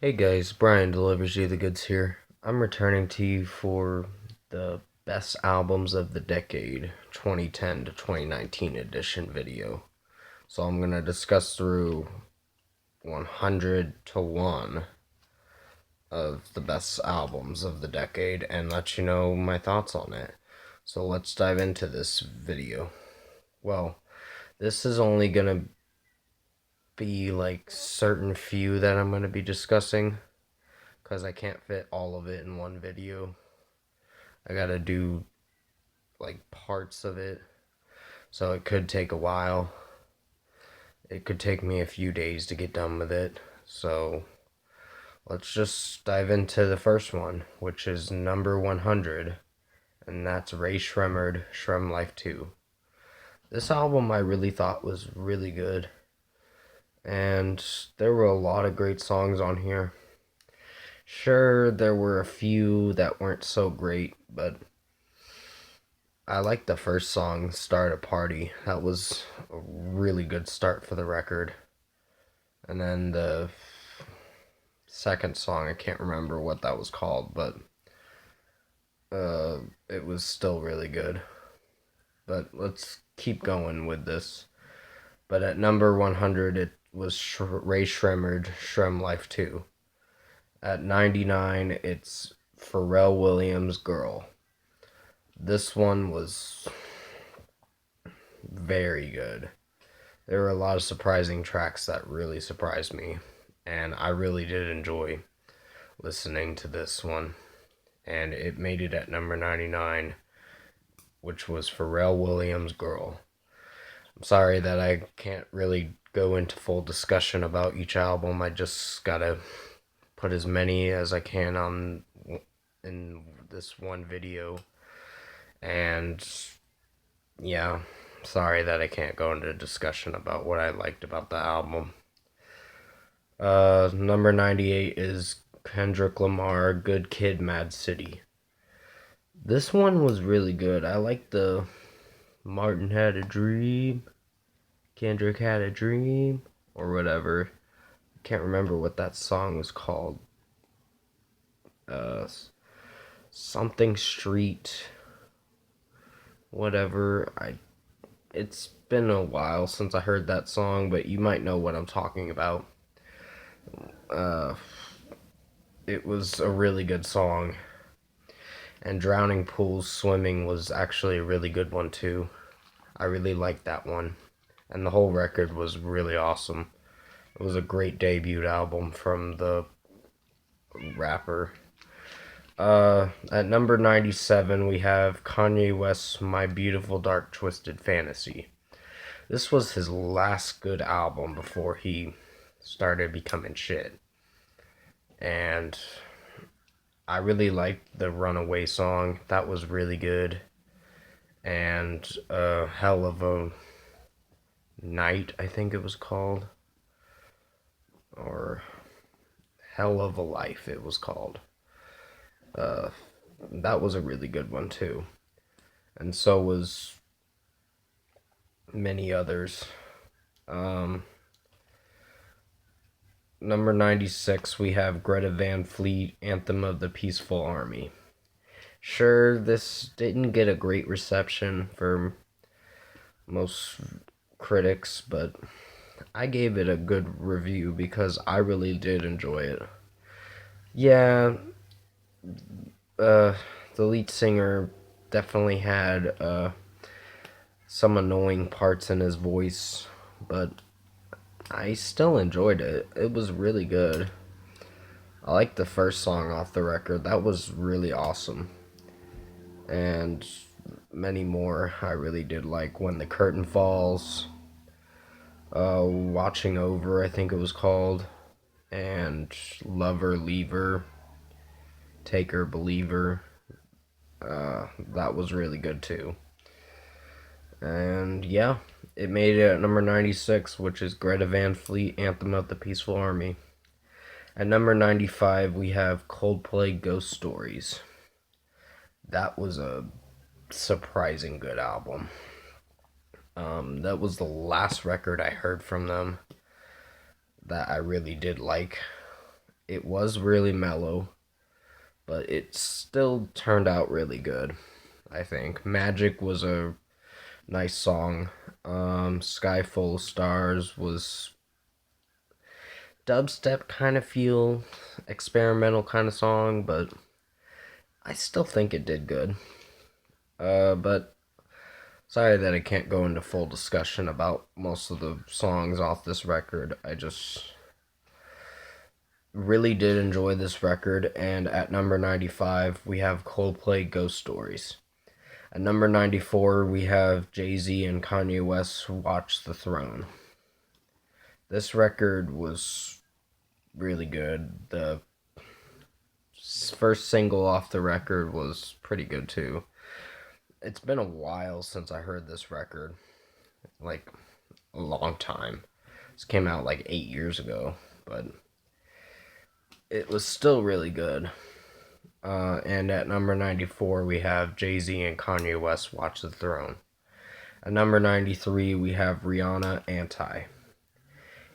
Hey guys, Brian delivers you the goods here. I'm returning to you for the best albums of the decade 2010 to 2019 edition video. So I'm going to discuss through 100 to 1 of the best albums of the decade and let you know my thoughts on it. So let's dive into this video. Well, this is only going to be like certain few that I'm going to be discussing because I can't fit all of it in one video. I gotta do like parts of it, so it could take a while. It could take me a few days to get done with it. So let's just dive into the first one, which is number 100, and that's Ray Shremmerd, Shrem Life 2. This album I really thought was really good, and there were a lot of great songs on here. Sure, there were a few that weren't so great, but I like the first song, Start a Party. That was a really good start for the record. And then the second song, I can't remember what that was called, but it was still really good. But let's keep going with this. But at number 100, it was Ray Shremmerd, Shrem Life 2. At 99, it's Pharrell Williams' Girl. This one was very good. There were a lot of surprising tracks that really surprised me, and I really did enjoy listening to this one. And it made it at number 99, which was Pharrell Williams' Girl. I'm sorry that I can't really go into full discussion about each album. I just gotta put as many as I can on in this one video. And yeah, sorry that I can't go into discussion about what I liked about the album. Number 98 is Kendrick Lamar, Good Kid, Mad City. This one was really good. I like the Martin had a dream, Kendrick had a dream, or whatever. Can't remember what that song was called. Uh, Something Street, whatever. It's been a while since I heard that song, but you might know what I'm talking about. Uh, it was a really good song. And Drowning Pools Swimming was actually a really good one too. I really liked that one. And the whole record was really awesome. It was a great debut album from the rapper. At number 97, we have Kanye West's My Beautiful Dark Twisted Fantasy. This was his last good album before he started becoming shit. And I really liked the Runaway song. That was really good. And Hell of a Night, I think it was called. Or Hell of a Life, it was called. Uh, that was a really good one, too. And so was many others. Um, Number 96, we have Greta Van Fleet, Anthem of the Peaceful Army. Sure, this didn't get a great reception for most critics, but I gave it a good review because I really did enjoy it. Yeah, uh, the lead singer definitely had some annoying parts in his voice, but I still enjoyed it. It was really good. I liked the first song off the record. That was really awesome. And many more I really did like. When the Curtain Falls, Watching Over, I think it was called, and Lover, Leaver, Taker, Believer. That was really good too. And yeah, it made it at number 96, which is Greta Van Fleet, Anthem of the Peaceful Army. At number 95, we have Coldplay, Ghost Stories. That was a surprising good album. That was the last record I heard from them that I really did like. It was really mellow, but it still turned out really good, I think. Magic was a nice song. Sky Full of Stars was dubstep kind of feel, experimental kind of song, but I still think it did good. But sorry that I can't go into full discussion about most of the songs off this record. I just really did enjoy this record, and at number 95, we have Coldplay Ghost Stories. At number 94, we have Jay-Z and Kanye West Watch the Throne. This record was really good. The first single off the record was pretty good too. It's been a while since I heard this record. Like, a long time. This came out like 8 years ago, but it was still really good. And at number 94, we have Jay-Z and Kanye West Watch the Throne. At number 93, we have Rihanna Anti.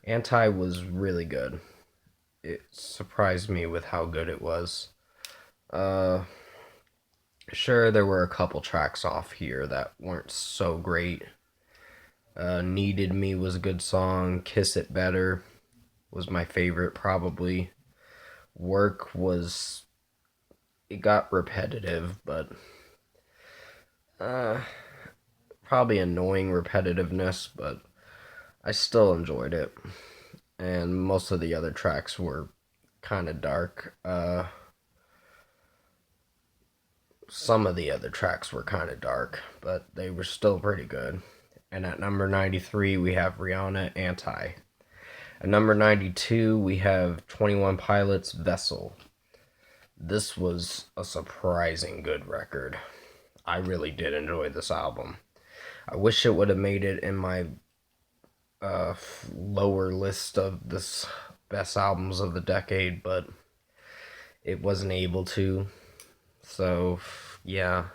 Anti was really good. It surprised me with how good it was. Sure, there were a couple tracks off here that weren't so great. Needed Me was a good song. Kiss It Better was my favorite, probably. Work was... it got repetitive, but... probably annoying repetitiveness, but I still enjoyed it. And most of the other tracks were kind of dark. Some of the other tracks were kind of dark, but they were still pretty good. And at number 93, we have Rihanna Anti. At number 92, we have 21 Pilots Vessel. This was a surprising good record. I really did enjoy this album. I wish it would have made it in my lower list of this best albums of the decade, but it wasn't able to. So, yeah.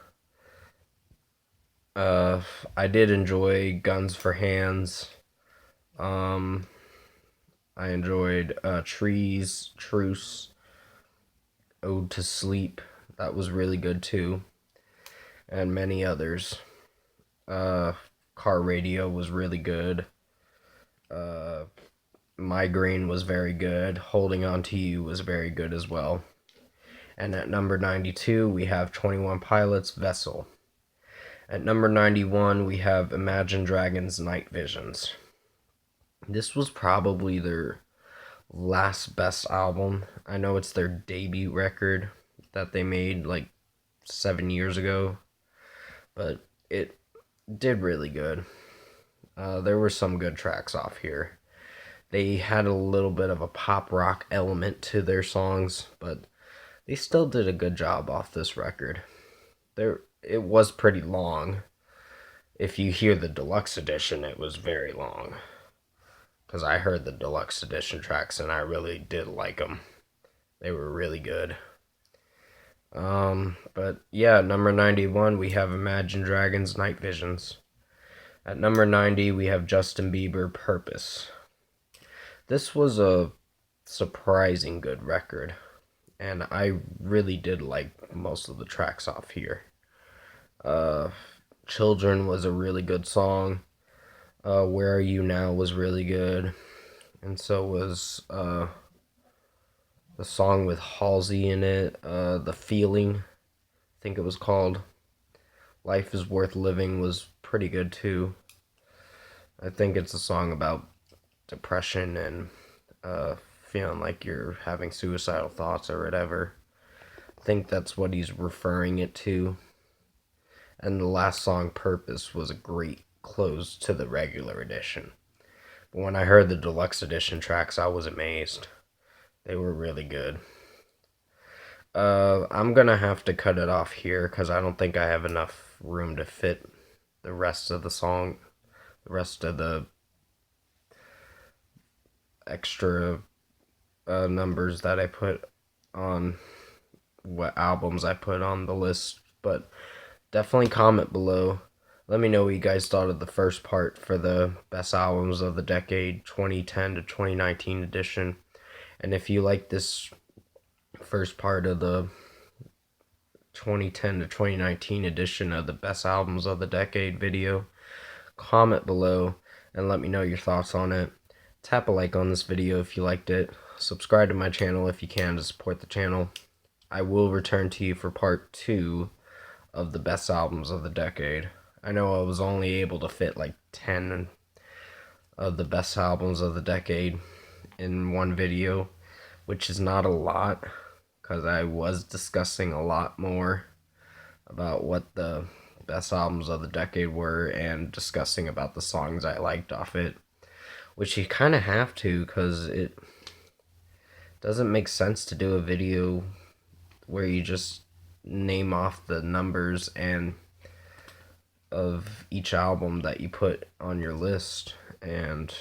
I did enjoy Guns for Hands. I enjoyed Trees, Truce, Ode to Sleep. That was really good too. And many others. Car Radio was really good. Migraine was very good. Holding On to You was very good as well. And at number 92, we have 21 Pilots Vessel. At number 91, we have Imagine Dragons Night Visions. This was probably their last best album. I know it's their debut record that they made like 7 years ago, but it did really good. There were some good tracks off here. They had a little bit of a pop rock element to their songs, but they still did a good job off this record. It was pretty long. If you hear the deluxe edition, it was very long. Because I heard the deluxe edition tracks and I really did like them. They were really good. But yeah, number 91, we have Imagine Dragons Night Visions. At number 90, we have Justin Bieber Purpose. This was a surprising good record, and I really did like most of the tracks off here. Children was a really good song. Where Are You Now was really good. And so was the song with Halsey in it, The Feeling, I think it was called. Life is Worth Living was pretty good too. I think it's a song about depression and feeling like you're having suicidal thoughts or whatever. I think that's what he's referring it to. And the last song, Purpose, was a great close to the regular edition. But when I heard the deluxe edition tracks, I was amazed. They were really good. I'm gonna have to cut it off here because I don't think I have enough room to fit the rest of the song, the rest of the extra numbers that I put on what albums I put on the list. But definitely comment below. Let me know what you guys thought of the first part for the best albums of the decade 2010 to 2019 edition. And if you like this first part of the 2010 to 2019 edition of the best albums of the decade video, comment below and let me know your thoughts on it. Tap a like on this video if you liked it. Subscribe to my channel if you can to support the channel. I will return to you for part 2 of the best albums of the decade. I know I was only able to fit like 10 of the best albums of the decade in one video, which is not a lot because I was discussing a lot more about what the best albums of the decade were and discussing about the songs I liked off it, which you kind of have to because it doesn't make sense to do a video where you just name off the numbers and of each album that you put on your list and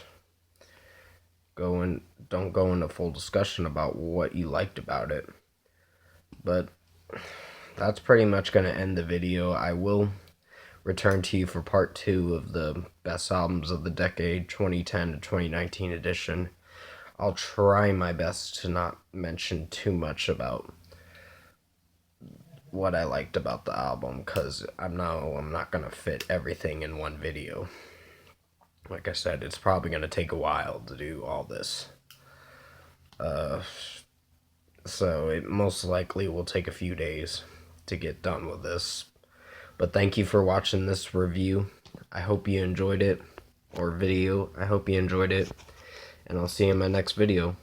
don't go into full discussion about what you liked about it. But that's pretty much going to end the video. I will return to you for part 2 of the best albums of the decade 2010 to 2019 edition. I'll try my best to not mention too much about what I liked about the album, because I'm not going to fit everything in one video. Like I said, it's probably going to take a while to do all this. So it most likely will take a few days to get done with this. But thank you for watching this review. I hope you enjoyed it, or video. I hope you enjoyed it, and I'll see you in my next video.